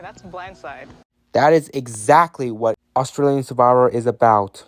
that's Blindside. That is exactly what Australian Survivor is about.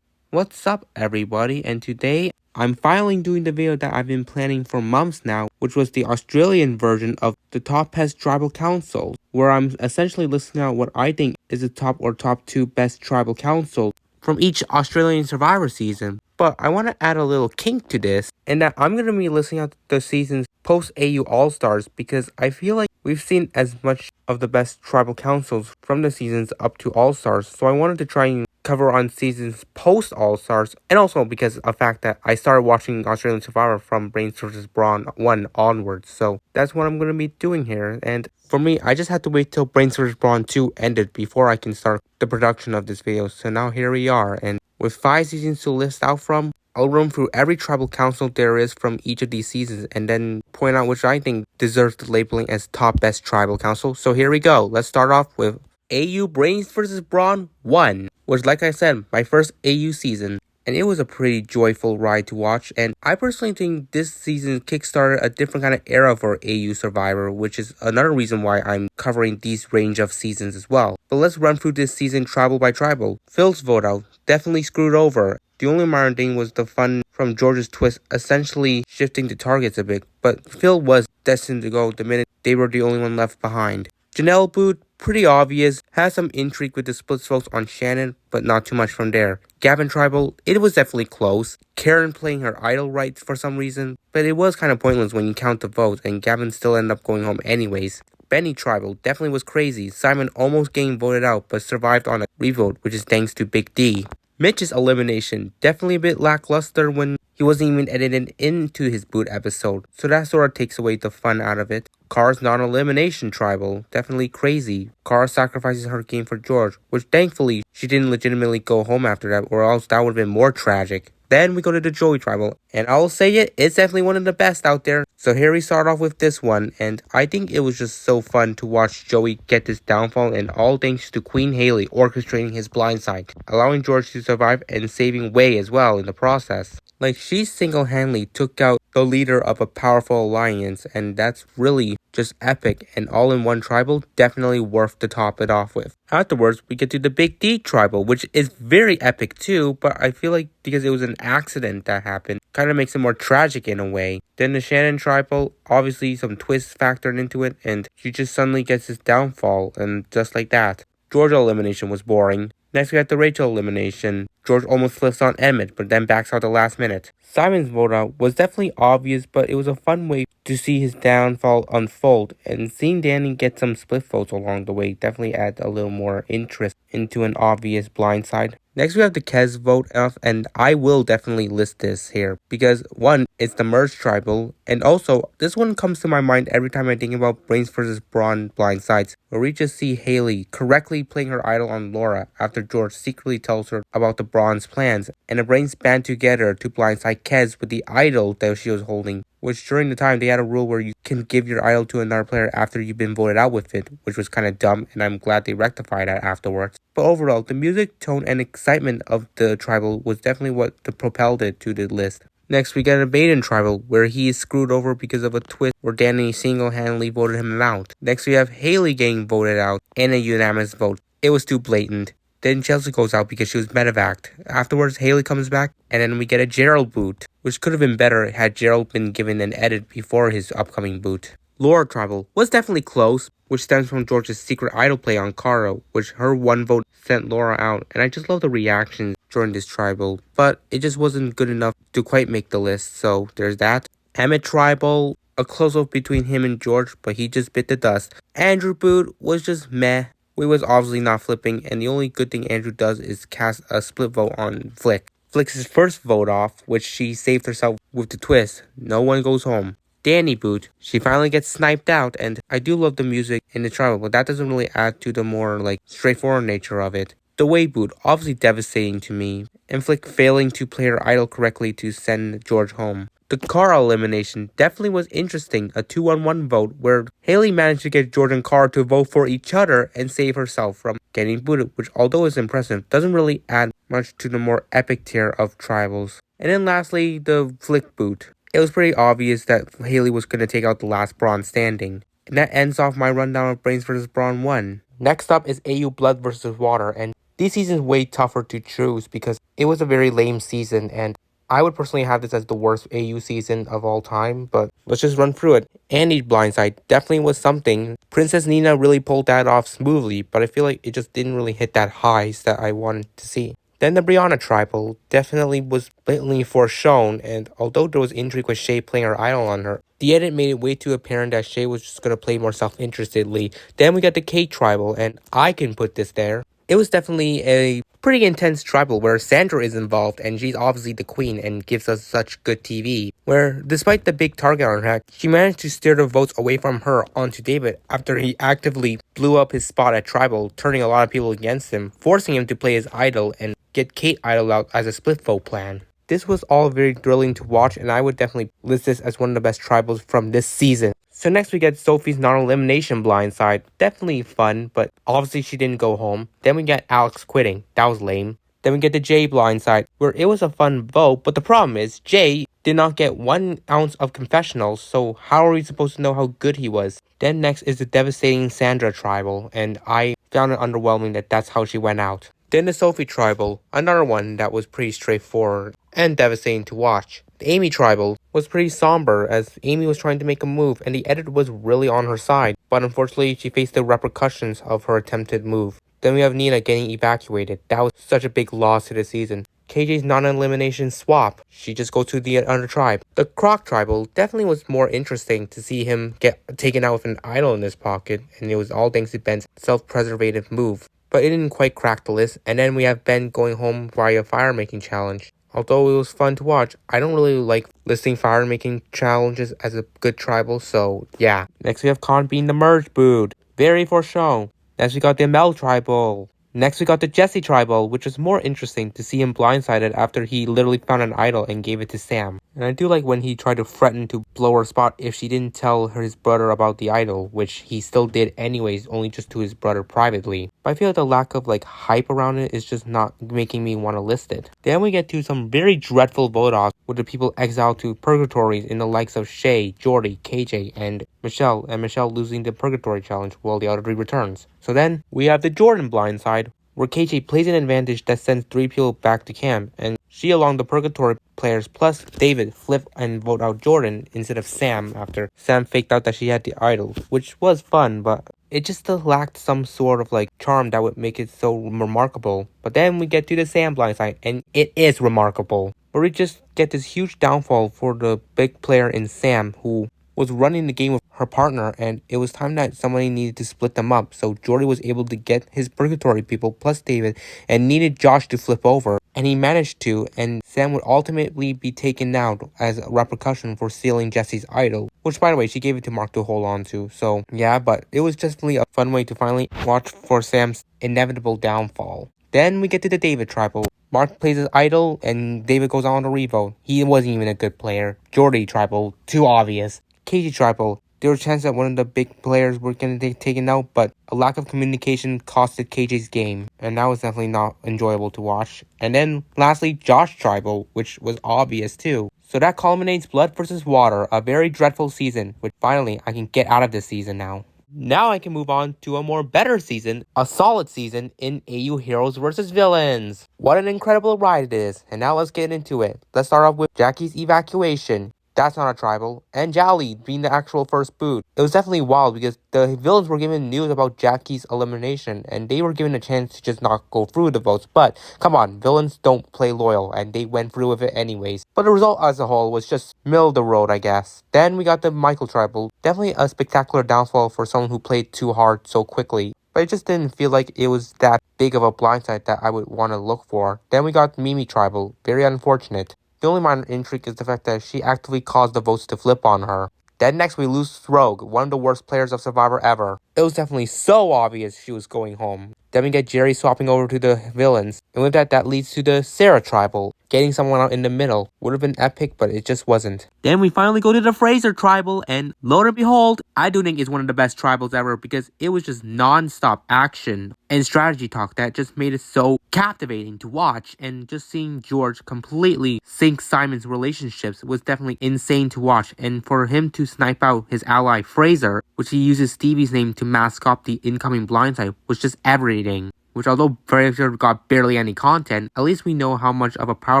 What's up, everybody? And today, I'm finally doing the video that I've been planning for months now, which was the Australian version of the top best tribal councils, where I'm essentially listing out what I think is the top 2 best tribal councils from each Australian Survivor season. But I want to add a little kink to this, in that I'm going to be listing out the season's post-AU All-Stars, because I feel like we've seen as much of the best tribal councils from the seasons up to All-Stars, so I wanted to try and cover on seasons post All-Stars, and also because of the fact that I started watching Australian Survivor from Brains vs. Brawn I onwards, so that's what I'm going to be doing here. And for me, I just had to wait till Brains vs. Brawn II ended before I can start the production of this video, so now here we are, and with 5 seasons to list out from, I'll run through every tribal council there is from each of these seasons and then point out which I think deserves the labeling as top best tribal council. So here we go. Let's start off with AU Brains vs. Brawn I, which, like I said, my first AU season, and it was a pretty joyful ride to watch, and I personally think this season kickstarted a different kind of era for AU Survivor, which is another reason why I'm covering these range of seasons as well. But let's run through this season tribal by tribal. Phil's vote out, definitely screwed over. The only minor thing was the fun from George's twist essentially shifting the targets a bit, but Phil was destined to go the minute they were the only one left behind. Janelle boot, pretty obvious, has some intrigue with the split votes on Shannon, but not too much from there. Gavin tribal, it was definitely close. Karen playing her idol right for some reason, but it was kind of pointless when you count the votes, and Gavin still ended up going home anyways. Benny tribal definitely was crazy. Simon almost getting voted out, but survived on a revote, which is thanks to Big D. Mitch's elimination, definitely a bit lackluster when he wasn't even edited into his boot episode, so that sort of takes away the fun out of it. Kara's non-elimination tribal, definitely crazy. Kara sacrifices her game for George, which thankfully she didn't legitimately go home after that, or else that would have been more tragic. Then we go to the Joey tribal, and I'll say it's definitely one of the best out there. So here we start off with this one, and I think it was just so fun to watch Joey get this downfall, and all thanks to Queen Haley orchestrating his blindside, allowing George to survive and saving Way as well in the process. Like, she single-handedly took out the leader of a powerful alliance, and that's really just epic, and all-in-one tribal definitely worth to top it off with. Afterwards, we get to the Big D tribal, which is very epic too, but I feel like because it was an accident that happened, kind of makes it more tragic in a way. Then the Shannon tribal, obviously some twists factored into it, and she just suddenly gets this downfall, and just like that. Georgia elimination was boring. Next we got the Rachel elimination. George almost flips on Emmett, but then backs out the last minute. Simon's vote out was definitely obvious, but it was a fun way to see his downfall unfold, and seeing Danny get some split votes along the way definitely adds a little more interest into an obvious blindside. Next we have the Kez vote off, and I will definitely list this here, because one, it's the merge tribal, and also this one comes to my mind every time I think about Brains vs. Brawn blindsides, where we just see Haley correctly playing her idol on Laura after George secretly tells her about the Brawn's plans, and the Brains band together to blindside Kez with the idol that she was holding, which during the time they had a rule where you can give your idol to another player after you've been voted out with it, which was kind of dumb, and I'm glad they rectified that afterwards. But overall, the music, tone, and excitement of the tribal was definitely what propelled it to the list. Next, we get a Baden tribal, where he is screwed over because of a twist where Danny single-handedly voted him out. Next, we have Haley getting voted out, and a unanimous vote. It was too blatant. Then Chelsea goes out because she was medevaced. Afterwards, Haley comes back, and then we get a Gerald boot, which could have been better had Gerald been given an edit before his upcoming boot. Laura tribal was definitely close, which stems from George's secret idol play on Cara, which her one vote sent Laura out, and I just love the reactions during this tribal, but it just wasn't good enough to quite make the list, so there's that. Emmett tribal, a close-up between him and George, but he just bit the dust. Andrew boot was just meh. We was obviously not flipping, and the only good thing Andrew does is cast a split vote on Flick. Flick's first vote off, which she saved herself with the twist. No one goes home. Danny boot, she finally gets sniped out, and I do love the music in the tribal, but that doesn't really add to the more straightforward nature of it. The Way boot, obviously devastating to me, and Flick failing to play her idol correctly to send George home. The Cara elimination definitely was interesting, a 2-on-1 vote where Haley managed to get George and Cara to vote for each other and save herself from getting booted, which although is impressive, doesn't really add much to the more epic tier of tribals. And then lastly, the Flick boot. It was pretty obvious that Haley was going to take out the last Brawn standing. And that ends off my rundown of Brains vs. Brawn I. Next up is AU Blood vs. Water, and these seasons way tougher to choose because it was a very lame season, and I would personally have this as the worst AU season of all time, but let's just run through it. Andy's Blindside definitely was something. Princess Nina really pulled that off smoothly, but I feel like it just didn't really hit that highs that I wanted to see. Then the Brianna tribal definitely was blatantly foreshown, and although there was intrigue with Shay playing her idol on her, the edit made it way too apparent that Shay was just gonna play more self-interestedly. Then we got the Kate tribal, and I can put this there. It was definitely a pretty intense tribal where Sandra is involved and she's obviously the queen and gives us such good TV. Where, despite the big target on her head, she managed to steer the votes away from her onto David after he actively blew up his spot at tribal, turning a lot of people against him, forcing him to play his idol and get Kate idol out as a split vote plan. This was all very thrilling to watch, and I would definitely list this as one of the best tribals from this season. So next we get Sophie's non-elimination blindside. Definitely fun, but obviously she didn't go home. Then we get Alex quitting. That was lame. Then we get the Jay blindside, where it was a fun vote, but the problem is Jay did not get 1 ounce of confessionals, so how are we supposed to know how good he was? Then next is the devastating Sandra tribal, and I found it underwhelming that that's how she went out. Then the Sophie tribal, another one that was pretty straightforward and devastating to watch. The Amy tribal was pretty somber as Amy was trying to make a move and the edit was really on her side, but unfortunately she faced the repercussions of her attempted move. Then we have Nina getting evacuated. That was such a big loss to the season. KJ's non-elimination swap. She just goes to the other tribe. The Croc tribal definitely was more interesting to see him get taken out with an idol in his pocket, and it was all thanks to Ben's self-preservative move. But it didn't quite crack the list, and then we have Ben going home via fire making challenge. Although it was fun to watch, I don't really like listing fire making challenges as a good tribal, so yeah. Next we have Khan being the merge boot. Very foreshown. Next we got the Mel tribal. Next we got the Jesse tribal, which was more interesting to see him blindsided after he literally found an idol and gave it to Sam. And I do like when he tried to threaten to blow her spot if she didn't tell his brother about the idol, which he still did anyways, only just to his brother privately. But I feel like the lack of hype around it is just not making me want to list it. Then we get to some very dreadful vote-offs with the people exiled to purgatories in the likes of Shay, Jordy, KJ, and Michelle losing the purgatory challenge while the other 3 returns. So then we have the Jordan blindside, where KJ plays an advantage that sends 3 people back to camp, and she along the purgatory players plus David flip and vote out Jordan instead of Sam after Sam faked out that she had the idol, which was fun, but it just still lacked some sort of charm that would make it so remarkable. But then we get to the Sam blindside, and it is remarkable, where we just get this huge downfall for the big player in Sam, who was running the game with her partner, and it was time that somebody needed to split them up, so Jordy was able to get his purgatory people plus David and needed Josh to flip over, and he managed to, and Sam would ultimately be taken out as a repercussion for stealing Jesse's idol, which by the way she gave it to Mark to hold on to. So yeah, but it was definitely a fun way to finally watch for Sam's inevitable downfall. Then we get to the David tribal. Mark plays his idol and David goes on to revote. He wasn't even a good player. Jordy tribal, too obvious. KG tribal, there was a chance that one of the big players were going to get taken out, but a lack of communication costed KJ's game, and that was definitely not enjoyable to watch. And then lastly, Josh tribal, which was obvious too. So that culminates Blood vs. Water, a very dreadful season, which finally I can get out of this season now. Now I can move on to a more better season, a solid season in AU Heroes vs. Villains. What an incredible ride it is, and now let's get into it. Let's start off with Jackie's evacuation. That's not a tribal, and Jolly being the actual first boot. It was definitely wild because the villains were given news about Jackie's elimination, and they were given a chance to just not go through the votes, but come on, villains don't play loyal, and they went through with it anyways. But the result as a whole was just middle of the road, I guess. Then we got the Michael tribal, definitely a spectacular downfall for someone who played too hard so quickly. But it just didn't feel like it was that big of a blindside that I would want to look for. Then we got Mimi tribal, very unfortunate. The only minor intrigue is the fact that she actively caused the votes to flip on her. Then next we lose Rogue, one of the worst players of Survivor ever. It was definitely so obvious she was going home. Then we get Jerry swapping over to the villains. And with that, that leads to the Sarah tribal. Getting someone out in the middle would have been epic, but it just wasn't. Then we finally go to the Fraser tribal, and lo and behold, I do think it's one of the best tribals ever because it was just non-stop action and strategy talk that just made it so captivating to watch. And just seeing George completely sink Simon's relationships was definitely insane to watch. And for him to snipe out his ally Fraser, which he uses Stevie's name to mask up the incoming blindside, was just everything. Which, although Fraser got barely any content, at least we know how much of a power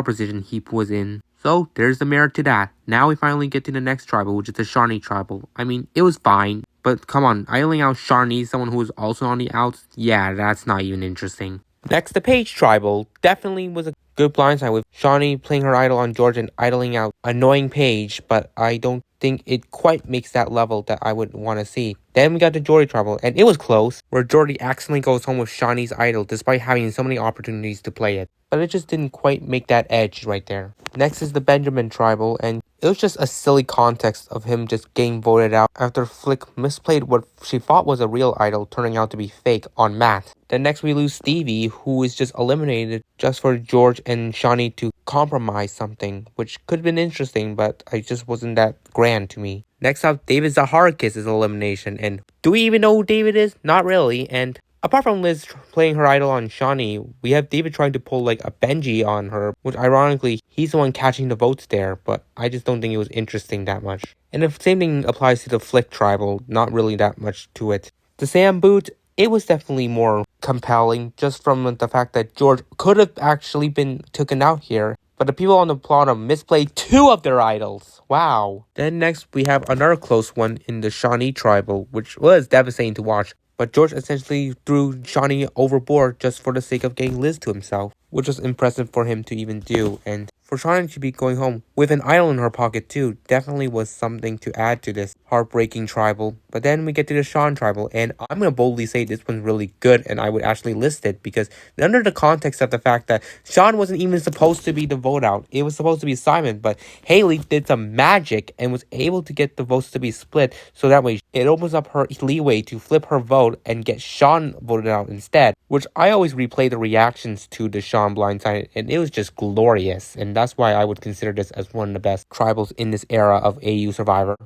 position he was in. So there's the merit to that. Now we finally get to the next tribal, which is the Shawnee tribal. I mean, it was fine, but come on, idling out Shawnee, someone who was also on the outs, yeah, that's not even interesting. Next, the Page tribal definitely was a good blindside with Shawnee playing her idol on George and idling out annoying Paige, but I don't think it quite makes that level that I would want to see. Then we got the Jordy tribal, and it was close, where Jordy accidentally goes home with Shawnee's idol despite having so many opportunities to play it. But it just didn't quite make that edge right there. Next is the Benjamin tribal, and it was just a silly context of him just getting voted out after Flick misplayed what she thought was a real idol turning out to be fake on Matt. Then next we lose Stevie, who is just eliminated just for George and Shawnee to compromise something, which could have been interesting, but it just wasn't that grand to me. Next up, David Zaharakis' elimination, and do we even know who David is? Not really, and apart from Liz playing her idol on Shawnee, we have David trying to pull like a Benji on her, which ironically, he's the one catching the votes there, but I just don't think it was interesting that much. And the same thing applies to the Flick tribal, not really that much to it. The Sam boot, it was definitely more compelling, just from the fact that George could have actually been taken out here, but the people on the bottom misplayed 2 of their idols. Wow. Then next we have another close one in the Shawnee tribal, which was devastating to watch. But George essentially threw Shawnee overboard just for the sake of getting Liz to himself, which was impressive for him to even do. And for Shawnee to be going home with an idol in her pocket too definitely was something to add to this heartbreaking tribal. But then we get to the Sean tribal, and I'm going to boldly say this one's really good, and I would actually list it because under the context of the fact that Sean wasn't even supposed to be the vote out. It was supposed to be Simon, but Haley did some magic and was able to get the votes to be split, so that way it opens up her leeway to flip her vote and get Sean voted out instead, which I always replay the reactions to the Sean blindside, and it was just glorious, and that's why I would consider this as one of the best tribals in this era of AU Survivor.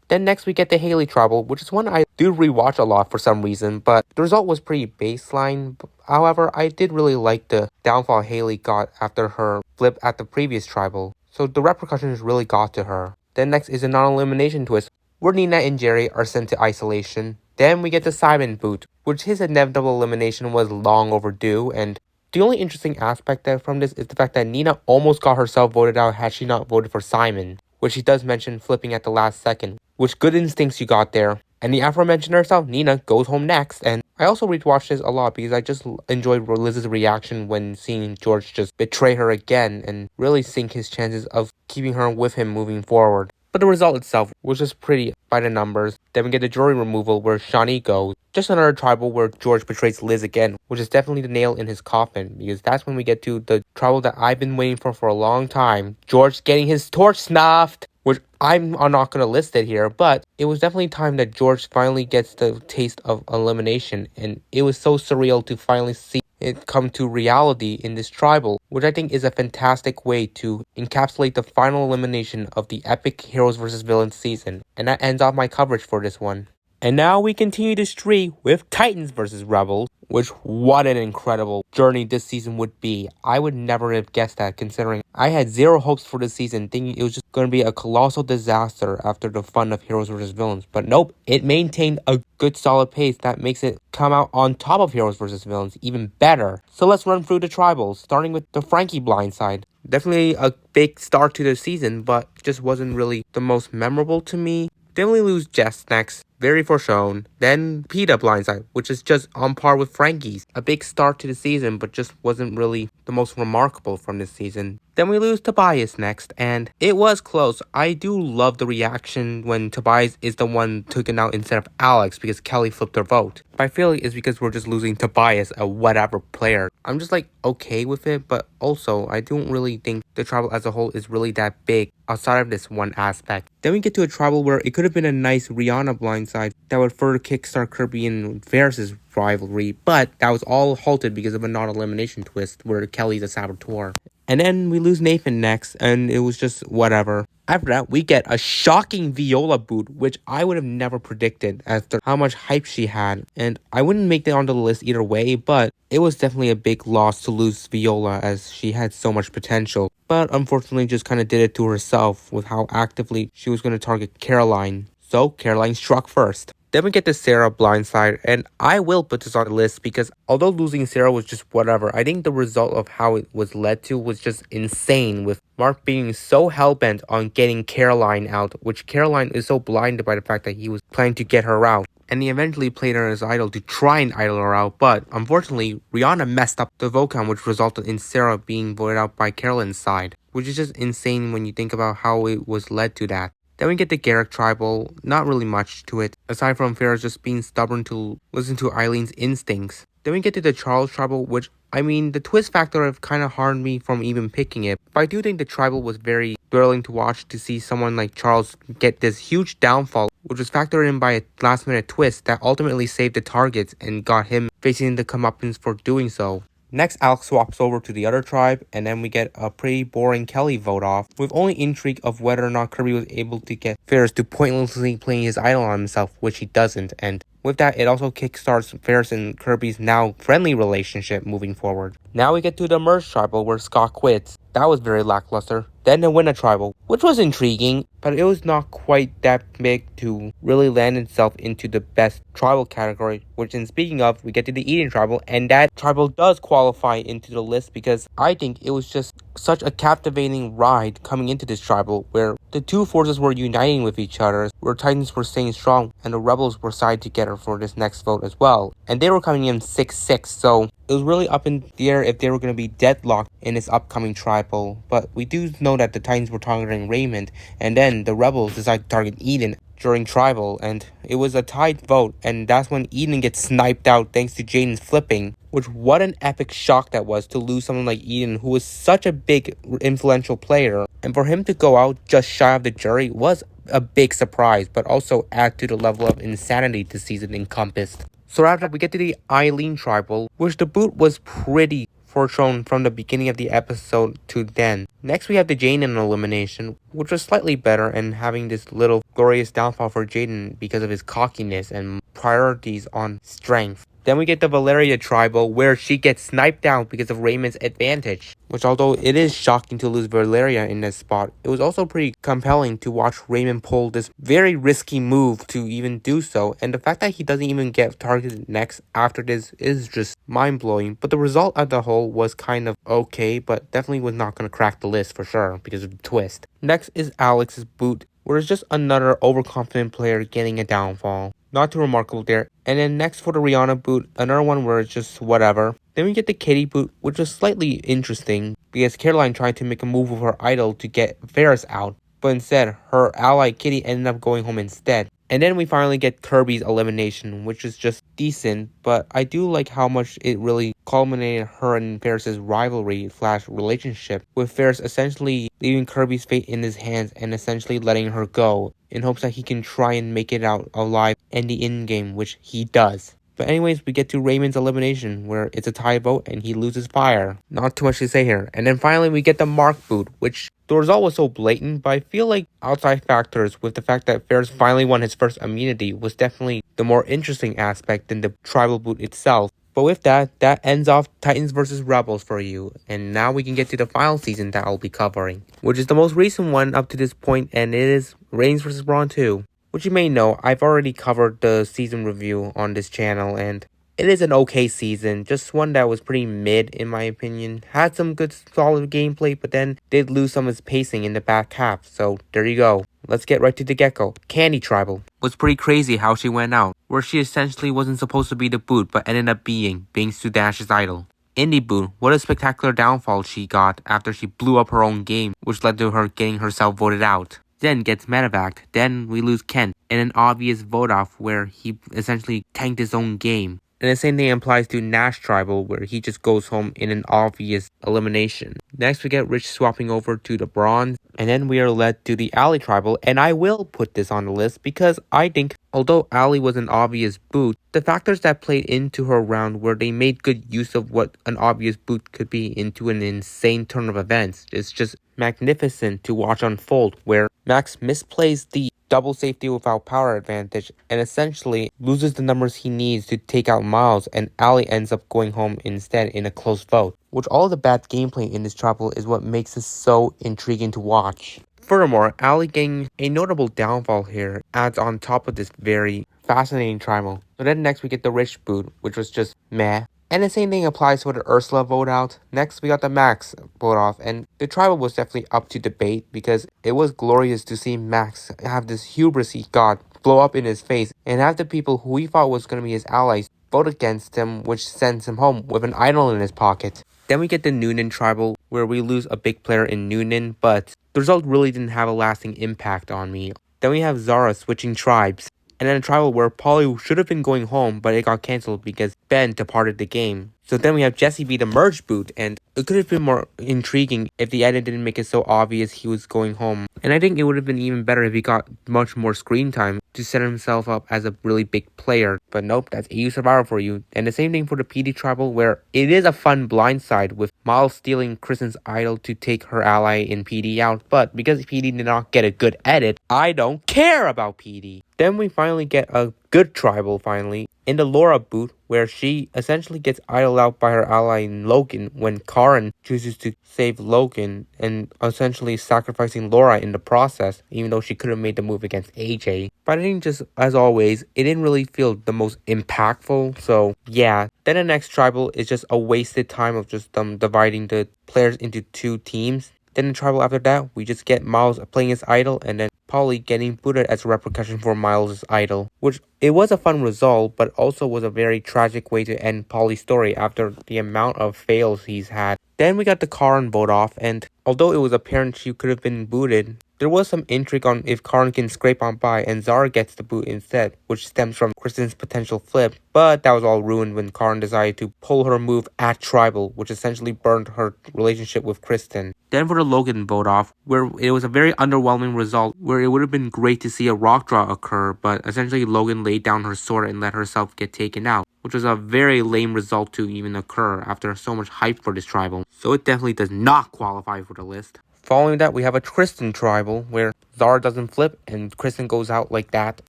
Then next we get the Haley tribal, which is one I do rewatch a lot for some reason, but the result was pretty baseline. However, I did really like the downfall Haley got after her flip at the previous tribal, so the repercussions really got to her. Then next is a non-elimination twist, where Nina and Jerry are sent to isolation. Then we get the Simon boot, which his inevitable elimination was long overdue, and the only interesting aspect from this is the fact that Nina almost got herself voted out had she not voted for Simon, which she does mention flipping at the last second, which good instincts you got there. And the aforementioned herself, Nina, goes home next, and I also rewatched this a lot because I just enjoyed Liz's reaction when seeing George just betray her again and really sink his chances of keeping her with him moving forward. But the result itself was just pretty by the numbers. Then we get the jury removal where Shawnee goes. Just another tribal where George betrays Liz again, which is definitely the nail in his coffin, because that's when we get to the tribal that I've been waiting for a long time. George getting his torch snuffed, which I'm not going to list it here, but it was definitely time that George finally gets the taste of elimination, and it was so surreal to finally see it come to reality in this tribal, which I think is a fantastic way to encapsulate the final elimination of the epic Heroes vs. Villains season. And that ends off my coverage for this one. And now we continue the streak with Titans vs. Rebels, which what an incredible journey this season would be. I would never have guessed that, considering I had zero hopes for this season, thinking it was just going to be a colossal disaster after the fun of Heroes vs. Villains. But nope, it maintained a good solid pace that makes it come out on top of Heroes vs. Villains even better. So let's run through the tribals, starting with the Frankie blindside. Definitely a big start to the season, but just wasn't really the most memorable to me. Then we lose Jess next, very foreshown. Then PETA blindside, which is just on par with Frankie's. A big start to the season, but just wasn't really the most remarkable from this season. Then we lose Tobias next, and it was close. I do love the reaction when Tobias is the one taken out instead of Alex because Kelly flipped her vote. But I feel like it's because we're just losing Tobias, a whatever player. I'm just like okay with it, but also I don't really think the tribal as a whole is really that big outside of this one aspect. Then we get to a tribal where it could have been a nice Rihanna blindside Blindsides that would further kickstart Kirby and Ferris's rivalry, but that was all halted because of a non-elimination twist where Kelly's a saboteur. And then we lose Nathan next, and it was just whatever. After that, we get a shocking Viola boot, which I would have never predicted after how much hype she had. And I wouldn't make that onto the list either way, but it was definitely a big loss to lose Viola as she had so much potential. But unfortunately just kind of did it to herself with how actively she was going to target Caroline. So Caroline struck first. Then we get the Sarah blindside, and I will put this on the list because although losing Sarah was just whatever, I think the result of how it was led to was just insane, with Mark being so hellbent on getting Caroline out, which Caroline is so blinded by the fact that he was planning to get her out. And he eventually played her as idol to try and idol her out, but unfortunately, Rihanna messed up the vote count, which resulted in Sarah being voted out by Carolyn's side, which is just insane when you think about how it was led to that. Then we get the Garrick Tribal, not really much to it, aside from Ferris just being stubborn to listen to Eileen's instincts. Then we get to the Charles Tribal, which, I mean, the twist factor have kind of harmed me from even picking it, but I do think the Tribal was very thrilling to watch to see someone like Charles get this huge downfall, which was factored in by a last-minute twist that ultimately saved the targets and got him facing the comeuppance for doing so. Next, Alex swaps over to the other tribe, and then we get a pretty boring Kelly vote off, with only intrigue of whether or not Kirby was able to get Ferris to pointlessly playing his idol on himself, which he doesn't, and with that, it also kickstarts Ferris and Kirby's now friendly relationship moving forward. Now we get to the Merge Tribal where Scott quits. That was very lackluster. Then the Winner Tribal, which was intriguing, but it was not quite that big to really land itself into the best tribal category, which, in speaking of, we get to the Eden Tribal, and that tribal does qualify into the list because I think it was just such a captivating ride coming into this tribal where the two forces were uniting with each other, where Titans were staying strong, and the Rebels were sided together for this next vote as well. And they were coming in 6-6, so it was really up in the air if they were going to be deadlocked in this upcoming tribal. But we do know that the Titans were targeting Raymond, and then the Rebels decided to target Eden during tribal, and it was a tied vote, and that's when Eden gets sniped out thanks to Jaden's flipping, which what an epic shock that was to lose someone like Eden who was such a big influential player, and for him to go out just shy of the jury was a big surprise, but also add to the level of insanity this season encompassed. So after that, we get to the Eileen Tribal, which the boot was pretty foreshown from the beginning of the episode to then. Next, we have the Jaden elimination, which was slightly better and having this little glorious downfall for Jaden because of his cockiness and priorities on strength. Then we get the Valeria Tribal, where she gets sniped out because of Raymond's advantage. Which, although it is shocking to lose Valeria in this spot, it was also pretty compelling to watch Raymond pull this very risky move to even do so. And the fact that he doesn't even get targeted next after this is just mind-blowing. But the result as a whole was kind of okay, but definitely was not going to crack the list for sure because of the twist. Next is Alex's boot, where it's just another overconfident player getting a downfall. Not too remarkable there. And then next for the Rihanna boot, another one where it's just whatever. Then we get the Katie boot, which was slightly interesting because Caroline tried to make a move with her idol to get Ferris out, but instead her ally Kitty ended up going home instead. And then we finally get Kirby's elimination, which is just decent, but I do like how much it really culminated her and Ferris's rivalry / relationship, with Ferris essentially leaving Kirby's fate in his hands and essentially letting her go, in hopes that he can try and make it out alive in the in-game, which he does. But anyways, we get to Raymond's elimination, where it's a tie vote and he loses fire. Not too much to say here. And then finally we get the Mark boot, which the result was so blatant, but I feel like outside factors with the fact that Ferris finally won his first immunity was definitely the more interesting aspect than the tribal boot itself. But with that ends off Titans vs. Rebels for you. And now we can get to the final season that I'll be covering, which is the most recent one up to this point, and it is Reigns vs. Brawn II. Which you may know, I've already covered the season review on this channel, and it is an okay season, just one that was pretty mid in my opinion. Had some good solid gameplay, but then did lose some of its pacing in the back half, so there you go. Let's get right to the get-go. Candy Tribal was pretty crazy how she went out, where she essentially wasn't supposed to be the boot, but ended up being Sue Dash's idol. Indie boot, what a spectacular downfall she got after she blew up her own game, which led to her getting herself voted out. Then gets medevaced. Then we lose Kent in an obvious vote off where he essentially tanked his own game. And the same thing applies to Nash Tribal, where he just goes home in an obvious elimination. Next, we get Rich swapping over to the Brawn, and then we are led to the Ali Tribal, and I will put this on the list because I think, although Ali was an obvious boot, the factors that played into her round where they made good use of what an obvious boot could be into an insane turn of events. It's just magnificent to watch unfold, where Max misplays the double safety without power advantage and essentially loses the numbers he needs to take out Miles, and Ali ends up going home instead in a close vote. Which all the bad gameplay in this tribal is what makes this so intriguing to watch. Furthermore, Ali getting a notable downfall here adds on top of this very fascinating tribal. So then next we get the Rich boot, which was just meh. And the same thing applies for the Ursula vote out. Next, we got the Max vote off, and the tribal was definitely up to debate because it was glorious to see Max have this hubris he got blow up in his face and have the people who he thought was going to be his allies vote against him, which sends him home with an idol in his pocket. Then we get the Noonan tribal, where we lose a big player in Noonan, but the result really didn't have a lasting impact on me. Then we have Zara switching tribes. And then a tribal where Polly should have been going home, but it got cancelled because Ben departed the game. So then we have Jesse be the merge boot, and it could have been more intriguing if the edit didn't make it so obvious he was going home. And I think it would have been even better if he got much more screen time to set himself up as a really big player. But nope, that's AU Survivor for you. And the same thing for the PD tribal, where it is a fun blindside with Miles stealing Kristen's idol to take her ally in PD out. But because PD did not get a good edit, I don't care about PD. Then we finally get a good tribal finally in the Laura boot, where she essentially gets idled out by her ally in Logan when Karen chooses to save Logan and essentially sacrificing Laura in the process, even though she could have made the move against AJ. But I think just as always, it didn't really feel the most impactful, so yeah. Then the next tribal is just a wasted time of just dividing the players into two teams. Then in tribal after that, we just get Miles playing his idol and then Polly getting booted as a repercussion for Miles' idol. Which, it was a fun result, but also was a very tragic way to end Polly's story after the amount of fails he's had. Then we got the Karen vote off, and although it was apparent she could have been booted, there was some intrigue on if Karen can scrape on by and Zara gets the boot instead, which stems from Kristen's potential flip, but that was all ruined when Karen decided to pull her move at Tribal, which essentially burned her relationship with Kristen. Then for the Logan vote off, where it was a very underwhelming result, where it would have been great to see a rock draw occur, but essentially Logan laid down her sword and let herself get taken out, which was a very lame result to even occur after so much hype for this tribal, so it definitely does not qualify for the list. Following that, we have a Kristen tribal, where Zara doesn't flip and Kristen goes out like that.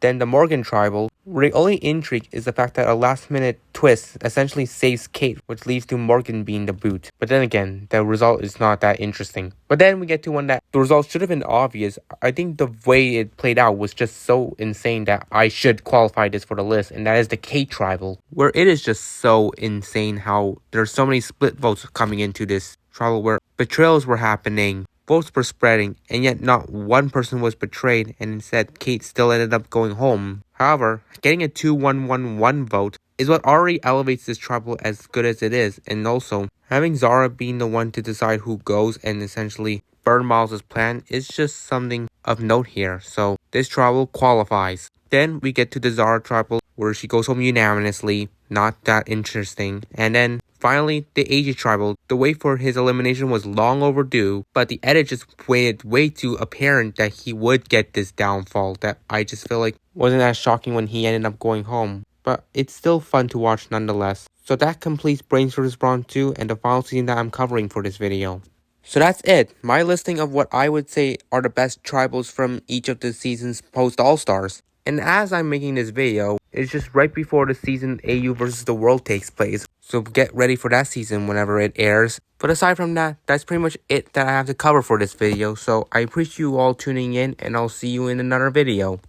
Then the Morgan tribal, where the only intrigue is the fact that a last minute twist essentially saves Kate, which leads to Morgan being the boot. But then again, the result is not that interesting. But then we get to one that the result should have been obvious. I think the way it played out was just so insane that I should qualify this for the list, and that is the Kate tribal, where it is just so insane how there's so many split votes coming into this tribal, where betrayals were happening, votes were spreading, and yet not one person was betrayed, and instead Kate still ended up going home. However, getting a 2-1-1-1 vote is what already elevates this tribal as good as it is, and also having Zara being the one to decide who goes and essentially burn Miles' plan is just something of note here, so this tribal qualifies. Then we get to the Zara tribal, where she goes home unanimously, not that interesting. And then finally, the AJ tribal. The wait for his elimination was long overdue, but the edit just made it way too apparent that he would get this downfall that I just feel like wasn't as shocking when he ended up going home. But it's still fun to watch nonetheless. So that completes Brains vs. Brawn 2 and the final season that I'm covering for this video. So that's it, my listing of what I would say are the best tribals from each of the seasons post All-Stars. And as I'm making this video, it's just right before the season AU versus the world takes place, so get ready for that season whenever it airs. But aside from that, that's pretty much it that I have to cover for this video, so I appreciate you all tuning in, and I'll see you in another video.